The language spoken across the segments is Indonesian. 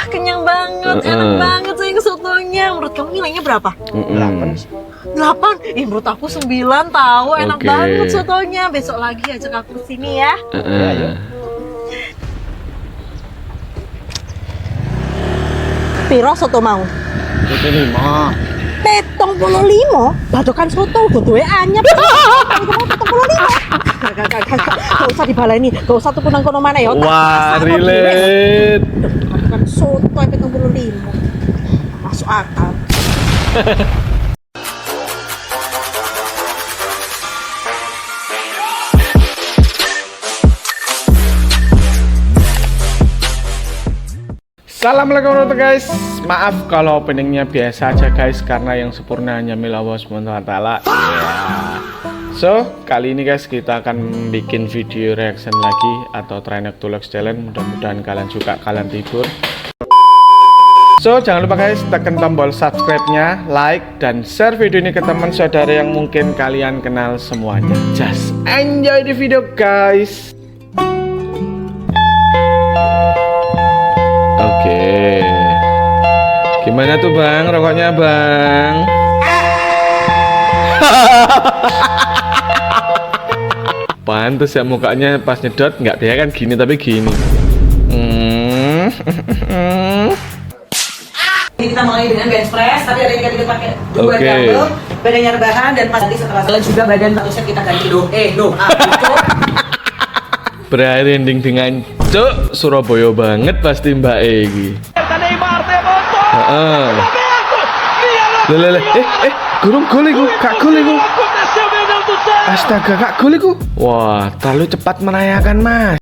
Kenyang banget, enak banget sayang sotonya. Menurut kamu nilainya berapa? 8? Menurut aku 9 tahu. Enak banget sotonya. Besok lagi ajak aku sini ya. Piro soto mau? 75. 75? Badokan soto duwe anyep. 75. Gak usah dibaleni, gak usah tuku nang kono mana ya. Wah, relate. Badokan soto 75. Masuk akal. Assalamualaikum warahmatullahi guys. Maaf kalau openingnya biasa aja guys, karena yang sempurna hanya milik Allah SWT. So, kali ini guys kita akan bikin video reaction lagi atau Try Not to Relax challenge. Mudah-mudahan kalian suka, kalian tidur. So, jangan lupa guys tekan tombol subscribe-nya, like, dan share video ini ke teman saudara yang mungkin kalian kenal semuanya. Just enjoy the video guys. Oke, gimana tuh bang, rokoknya bang? Pantes ya mukanya pas nyedot nggak dia kan gini tapi gini. Kita mulai dengan bench press, tapi ada yang kita pakai dua dumbbell, badannya rebahan dan pas nanti setelah jalan juga badan satu set kita ganti gitu. Berakhir ending dengan cuk Surabaya banget pasti Mbak Egi. Lele, gurung gol iku, kak gol iku. Astaga, kak gol iku. Wah, terlalu cepat merayakan mas.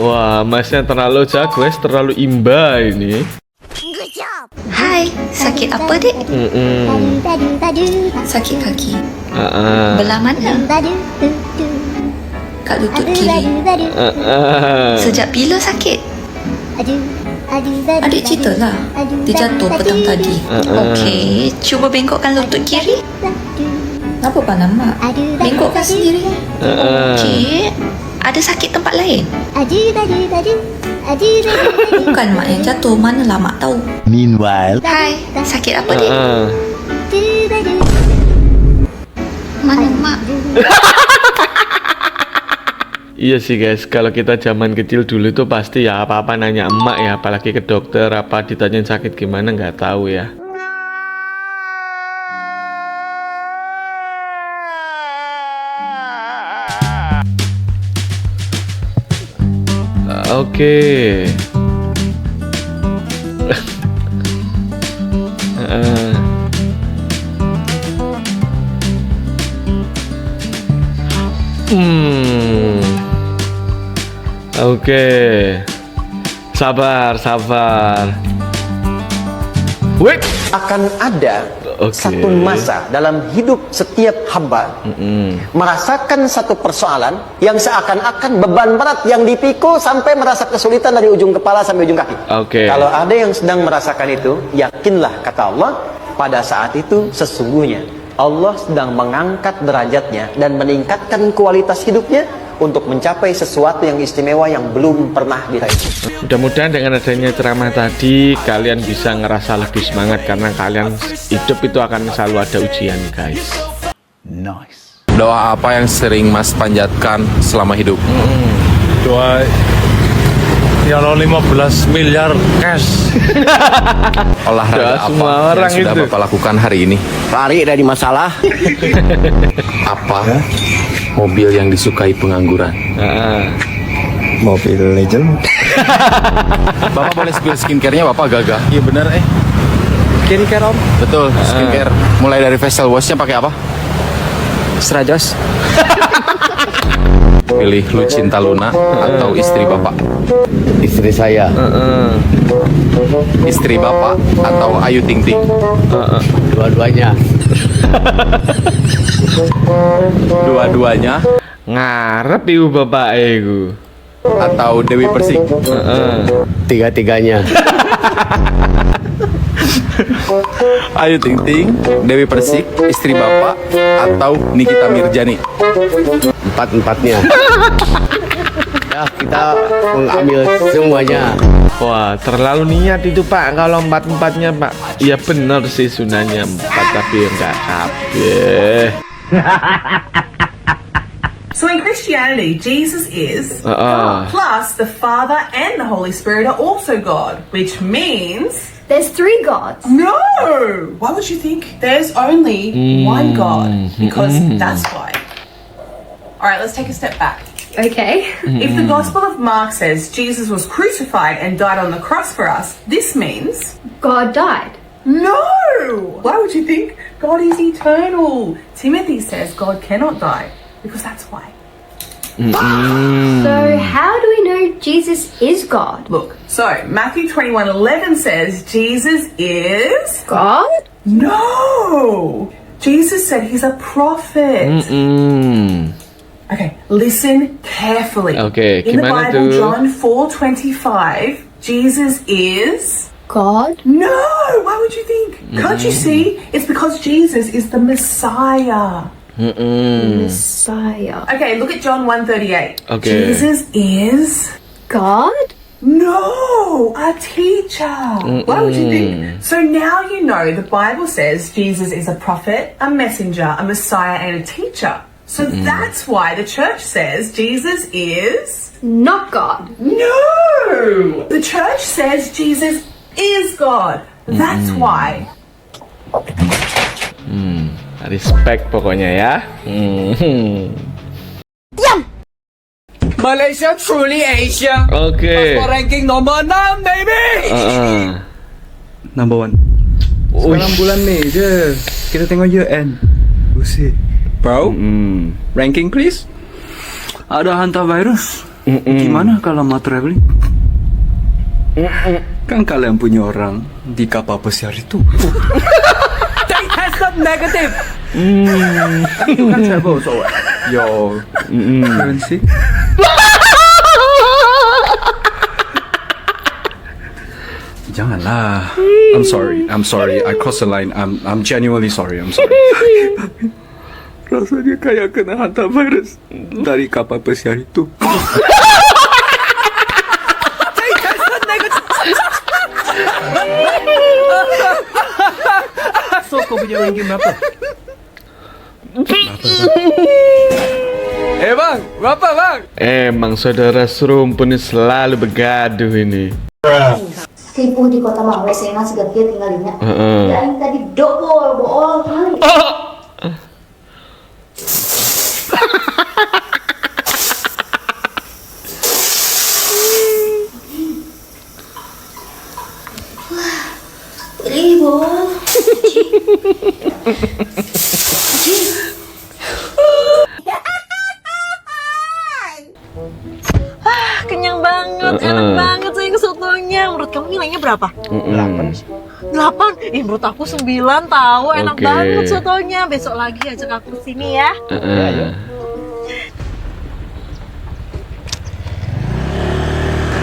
Wah, masnya terlalu jago, terlalu imba ini. Hai, sakit apa dek? Sakit kaki. Belah mana? Kat lutut kiri. Sejak bila sakit? Adik ceritalah. Dia jatuh petang tadi. Okey, cuba bengkokkan lutut kiri. Kenapa pandang mak? Bengkokkan sendiri. Okey. Ada sakit tempat lain? Bukan mak yang jatuh, manalah mak tahu. Meanwhile, Hai, sakit apa dek? Mana mak? Iya sih guys, kalau kita zaman kecil dulu itu pasti ya apa-apa nanya emak ya, apalagi ke dokter, apa ditanyain sakit gimana nggak tahu ya. Oke. Oke. Sabar. Wait. Akan ada satu masa dalam hidup setiap hamba merasakan satu persoalan yang seakan-akan beban berat yang dipikul sampai merasa kesulitan dari ujung kepala sampai ujung kaki. Kalau ada yang sedang merasakan itu, yakinlah kata Allah, pada saat itu sesungguhnya Allah sedang mengangkat derajatnya dan meningkatkan kualitas hidupnya untuk mencapai sesuatu yang istimewa yang belum pernah diraih. Mudah-mudahan dengan adanya ceramah tadi kalian bisa ngerasa lebih semangat, karena kalian hidup itu akan selalu ada ujian guys. nice. Doa apa yang sering Mas panjatkan selama hidup? Doa Ya lo 15 miliar cash. Olahraga apa semua yang orang sudah itu. Bapak lakukan hari ini? Lari dari masalah. Apa mobil yang disukai pengangguran? Mobil Legend. Bapak boleh spill skincare-nya Bapak gagah. Iya bener Skincare om. Betul, skincare. Mulai dari facial wash-nya pakai apa? Serajos. Pilih Lucinta Luna atau istri Bapak? Istri saya. Istri Bapak atau Ayu Ting Ting? Dua-duanya. Dua-duanya Ngarep ibu bapak iku. atau Dewi Persik? Tiga-tiganya. Ayu Ting Ting, Dewi Persik, istri Bapak atau Nikita Mirjani? Empat-empatnya. Ya kita mengambil semuanya. Wah, terlalu niat itu Pak. Kalau empat-empatnya Pak, ya bener sih sunahnya empat, tapi enggak kabeh. So in Christianity, Jesus is Uh-uh. God. Plus, the Father and the Holy Spirit are also God, which means There's 3 gods. no. Why would you think there's only one God? Because that's why. All right, let's take a step back. Okay. If the Gospel of Mark says Jesus was crucified and died on the cross for us, this means God died. no. Why would you think God is eternal? Timothy says God cannot die because that's why. So how do we know Jesus is God? Look, so Matthew 21:11 says Jesus is God? no. Jesus said he's a prophet. Okay, listen carefully. Okay, in the gimana Bible, tuh? John 4:25, Jesus is God? no. Why would you think? Can't you see? It's because Jesus is the Messiah. Messiah. Okay, look at John 1:38. Okay. Jesus is God? no, a teacher. Why would you think? So now you know the Bible says Jesus is a prophet, a messenger, a Messiah, and a teacher. So that's why the church says Jesus is Not God. no. The church says Jesus is God. That's why. Respect pokoknya ya. Malaysia truly Asia. Oke. Ranking nomor 6 baby. Number 1. Sekarang bulan Mei je. Kita tengok year end. Buset. Bro, ranking please. Ada hantavirus. Gimana kalau mau traveling? Kan kalian punya orang di kapal pesiar itu. They tested negative. Tapi you can travel so your currency. Janganlah. I'm sorry. I crossed the line. I'm genuinely sorry. I'm sorry. Rasanya kayak kena hantavirus dari kapal pesiar itu. So, kau punya ranking berapa? Bang, berapa bang? Emang saudara serumpun ini selalu begaduh ini. Tipu di kota Mang WC masih gak dia tinggalinnya. Heeh. Dan tadi dobol bohong kali. Ribu. Kenyang banget, enak banget sayang sotonya. Menurut kamu nilainya berapa? 8? Ih, menurut aku 9 tahu. Enak Oke. banget sotonya. Besok lagi ajak aku sini ya.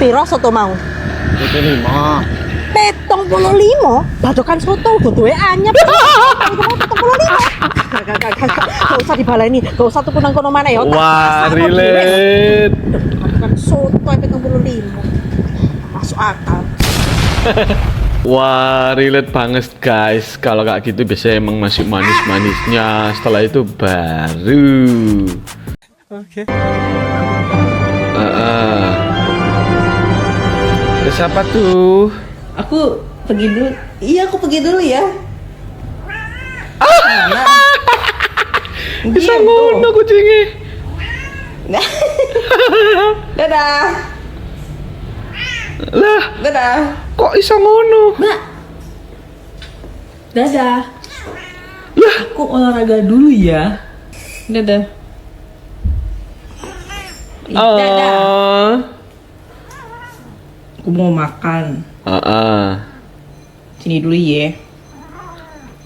Piro soto mau? 75. Petong puluh limo, badokan soto, butuhnya anyep. Petong puluh limo. Gak usah dibaleni, gak usah tuku nang kono mana ya. Wah, relate. Badokan soto, petong puluh limo. Masuk akal. Wah, relate banget guys. Kalau kayak gitu biasanya emang masih manis-manisnya. Setelah itu baru. Oke. Ada siapa tuh? Aku pergi dulu. Iya, aku pergi dulu ya. Bisa ngono kucingnya. Dadah. Lah, Dadah. kok bisa ngono? Mbak. Dadah. Lah, aku olahraga dulu ya. Dadah. Dadah. Aku mau makan. Sini dulu ya.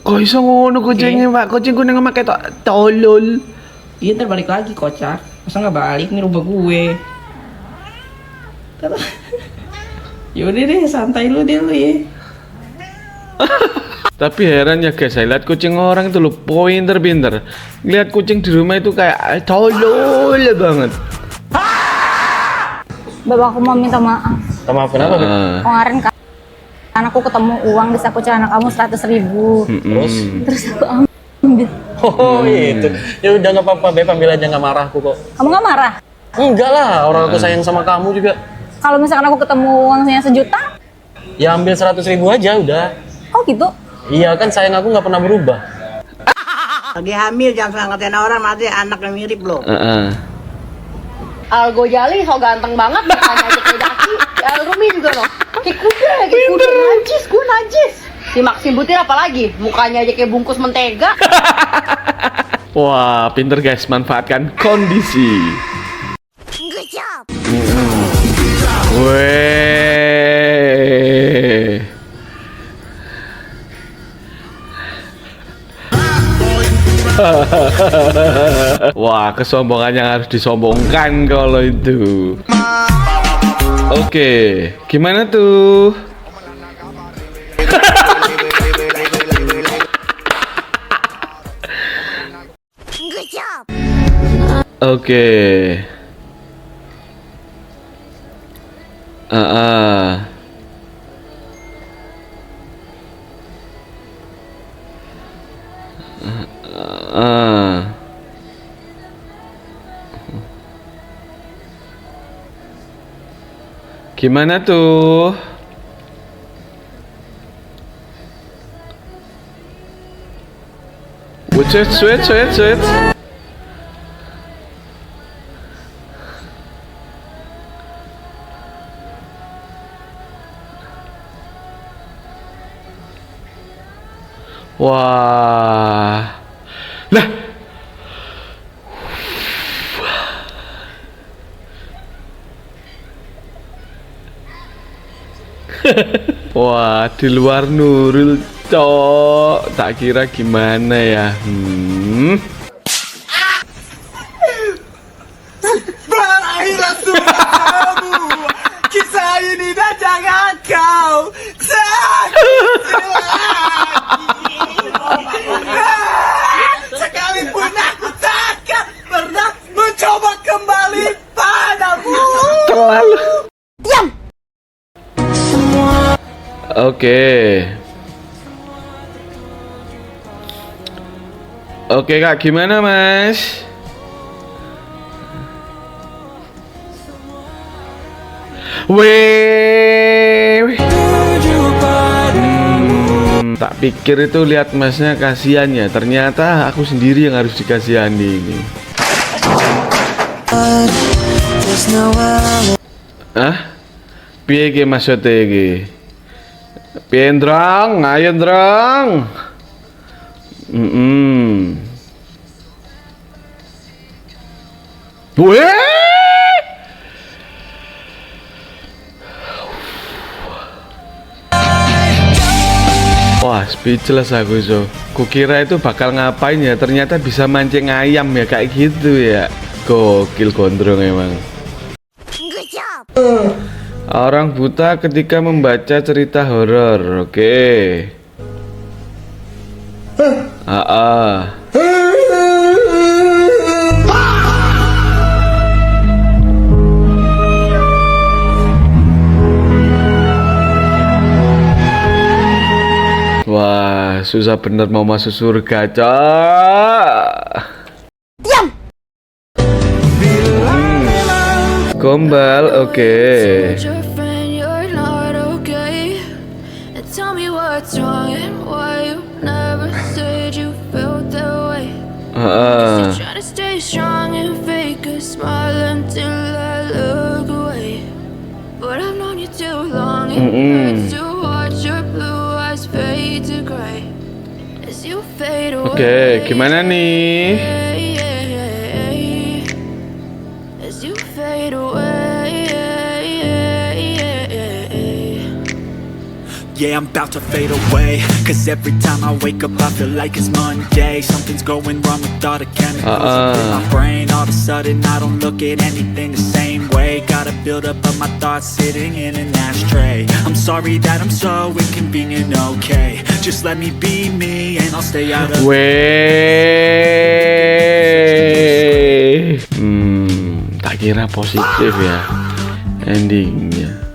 Kok bisa ngono kucingnya, Pak? Kucing kuning sama kayak tolol. Iya, ntar balik lagi, kocak. Masa nggak balik nih rumah gue? Yaudah deh, santai lu deh lu ya. Tapi heran ya guys, saya lihat kucing orang itu loh pinter. Lihat kucing di rumah itu kayak tolol banget. Bapak, aku mau minta maaf. Maaf kenapa? Kemarin kan aku ketemu uang di saku celana kamu 100.000. Terus aku ambil. Oh itu. Ya udah nggak apa-apa, Beb, ambil aja, nggak marah aku kok. Kamu nggak marah? Enggak lah, orang aku sayang sama kamu juga. Kalau misalkan aku ketemu uangnya 1 juta? Ya ambil 100.000 aja udah. Oh gitu? Iya kan, sayang aku nggak pernah berubah. Lagi hamil jangan ngatain orang, nanti anaknya mirip loh. Algo Jali so ganteng banget, mukanya aja kayak daki. Rumi juga loh. Kayak kuda najis, gue najis. Si Maxim Butir apalagi, mukanya aja kayak bungkus mentega. Wah, pinter guys, manfaatkan kondisi. Good job. Weh. Wah, kesombongan yang harus disombongkan kalau itu. Oke, gimana tuh? Good job. Oke. Gimana tuh? Sweet. Wah. Lah. Wah, di luar Nurul, cok. Tak kira gimana ya. Berakhirlah kamu. Kisah ini dah jangan kau sakiti lagi. Sekalipun aku takkan pernah mencoba kembali padamu. Terlalu. Diam. Oke Kak, gimana Mas? Tak pikir itu lihat Masnya kasihan ya, ternyata aku sendiri yang harus dikasihani ini. Piye iki maksudnya iki? Piye ndrong? Ayo ndrong. Wah, speechless aku so. Kukira itu bakal ngapain ya, ternyata bisa mancing ayam ya, kayak gitu ya. Gokil gondrong emang. Good job. Orang buta ketika membaca cerita horor, oke. Wah, susah bener mau masuk surga, cok. Diam. Gombal, oke. Try to stay strong and fake a smile until I look away. But I've known you too long. It hurts to watch your blue eyes fade to gray as you fade away. Oke, gimana nih? As you fade away. Yeah, I'm about to fade away. Cause every time I wake up I feel like it's Monday. Something's going wrong with all the chemicals up in my brain. All of a sudden I don't look at anything the same way. Gotta build up of my thoughts sitting in an ashtray. I'm sorry that I'm so inconvenient, okay. Just let me be me and I'll stay out of Tak kira positif ya endingnya.